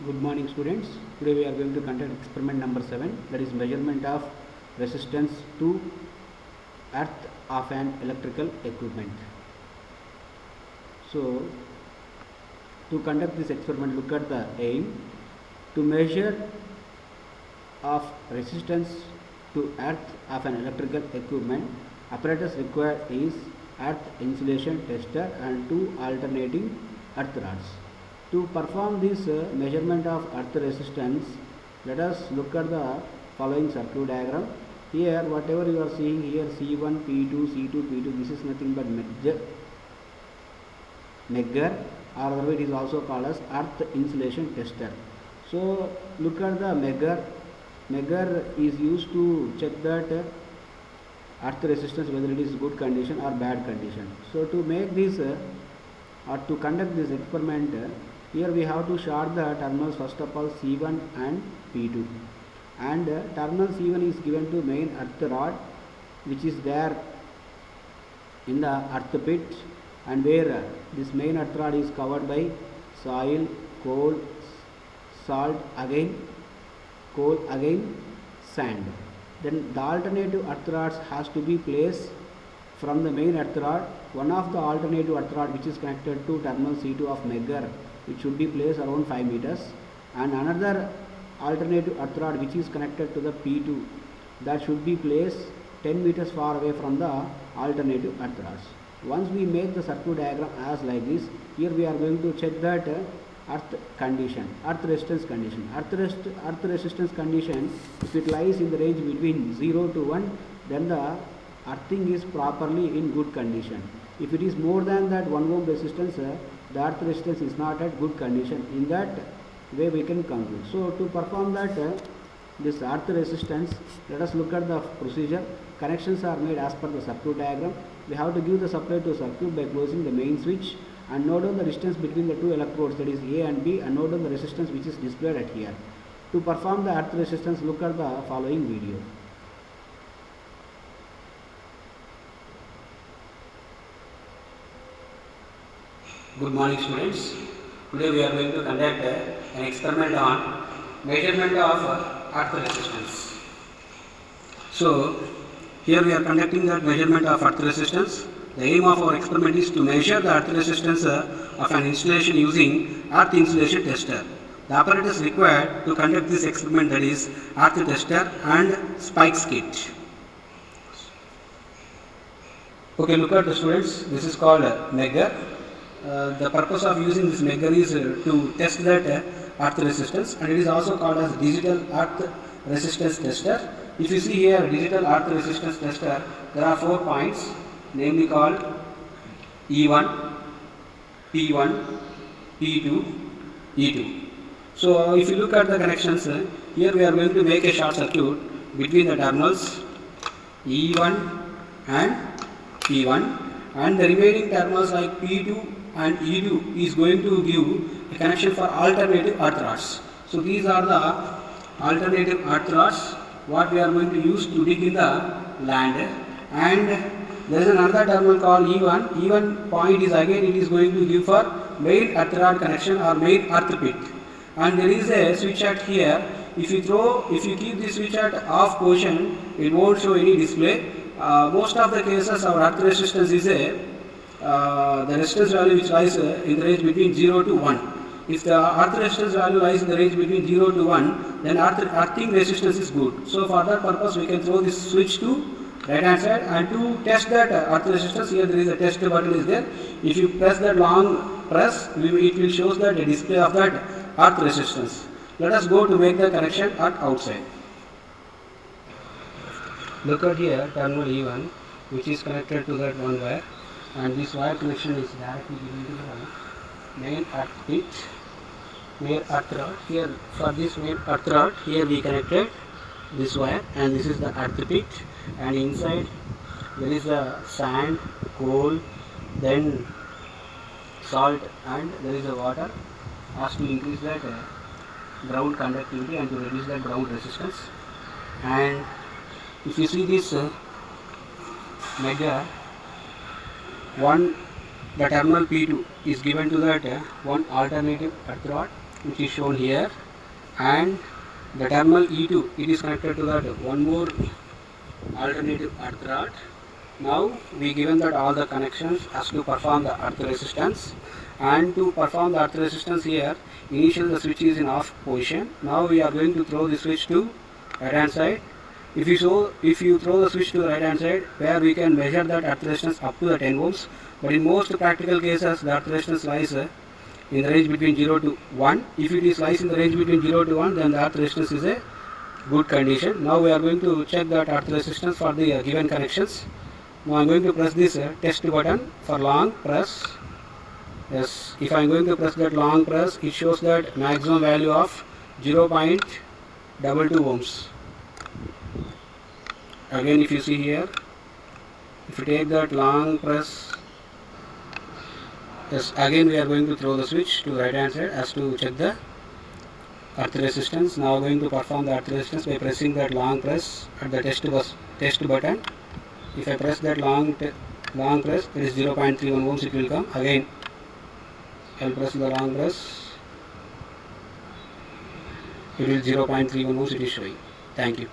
Good morning students. Today we are going to conduct experiment number 7, that is measurement of resistance to earth of an electrical equipment. So to conduct this experiment, look at the aim. To measure of resistance to earth of an electrical equipment, apparatus required is earth insulation tester and two alternating earth rods. To perform this measurement of earth resistance, let us look at the following circuit diagram. Here whatever you are seeing here, C1, P2, C2, P2, this is nothing but Megger, or otherwise it is also called as earth insulation tester. So look at the Megger. Megger is used to check that earth resistance whether it is good condition or bad condition. So to make this or to conduct this experiment, here we have to short the terminals first of all C1 and P2, and terminal C1 is given to main earth rod which is there in the earth pit, and where this main earth rod is covered by soil, coal, salt, again coal, again sand. Then the alternative earth rods has to be placed from the main earth rod. One of the alternative earth rod which is connected to terminal C2 of Megger, it should be placed around 5 meters, and another alternative earth rod which is connected to the P2, that should be placed 10 meters far away from the alternative earth rods. Once we make the circuit diagram as like this, here we are going to check that earth condition, earth resistance condition. Earth resistance condition, if it lies in the range between 0 to 1, then the earthing is properly in good condition. If it is more than that 1 ohm resistance, the earth resistance is not at good condition. In that way we can conclude. So to perform that this earth resistance, let us look at the procedure. Connections are made as per the circuit diagram. We have to give the supply to circuit by closing the main switch, and note down the distance between the two electrodes, that is A and B, and note down the resistance which is displayed at here. To perform the earth resistance, look at the following video. Good morning students. Today we are going to conduct an experiment on measurement of earth resistance. So here we are conducting that measurement of earth resistance. The aim of our experiment is to measure the earth resistance of an installation using earth insulation tester. The apparatus required to conduct this experiment, that is earth tester and spikes kit. Okay, look at the students. This is called Megger. The purpose of using this Megger is to test that earth resistance, and it is also called as digital earth resistance tester. If you see here digital earth resistance tester, there are 4 points, namely called E1, P1, P2, E2. So if you look at the connections, here we are going to make a short circuit between the terminals E1 and P1, and the remaining terminals like P2 and E2 is going to give a connection for alternative earth rods. So these are the alternative earth rods what we are going to use to dig in the land, and there is another terminal called E1. E1 point is again it is going to give for main earth rod connection or main earth pit, and there is a switch at here. If you keep the switch at off position, it won't show any display. Most of the cases our earth resistance is the resistance value which lies in the range between 0 to 1. If the earth resistance value lies in the range between 0 to 1, then earthing resistance is good. So for that purpose we can throw this switch to right hand side, and to test that earth resistance, here there is a test button is there. If you press that long press, it will show that a display of that earth resistance. Let us go to make the connection at outside. Look at here terminal E1 which is connected to that one wire, and this wire connection is directly given to the main earth pit, main earth rod. Here for this main earth rod, here we connected this wire, and this is the earth pit, and inside there is a sand, coal, then salt, and there is a water, as to increase that ground conductivity and to reduce that ground resistance. And if you see this Megger, the terminal P2 is given to that one alternative earth rod, which is shown here, and the terminal E2, it is connected to that one more alternative earth rod. Now we given that all the connections as to perform the earth resistance, and to perform the earth resistance here, initially the switch is in off position. Now we are going to throw the switch to right hand side. If you throw the switch to the right hand side, where we can measure that earth resistance up to the 10 ohms, but in most practical cases the earth resistance lies in the range between 0 to 1. If it lies in the range between 0 to 1, then the earth resistance is a good condition. Now we are going to check that earth resistance for the given connections. Now I am going to press this test button for long press. Yes, if I am going to press that long press, it shows that maximum value of 0.22 ohms. Again, if you see here, if you take that long press, yes, again we are going to throw the switch to the right hand side as to check the earth resistance. Now going to perform the earth resistance by pressing that long press at the test button. If I press that long press, it is 0.31 ohms it will come. Again I will press the long press, it will 0.31 ohms it is showing. Thank you.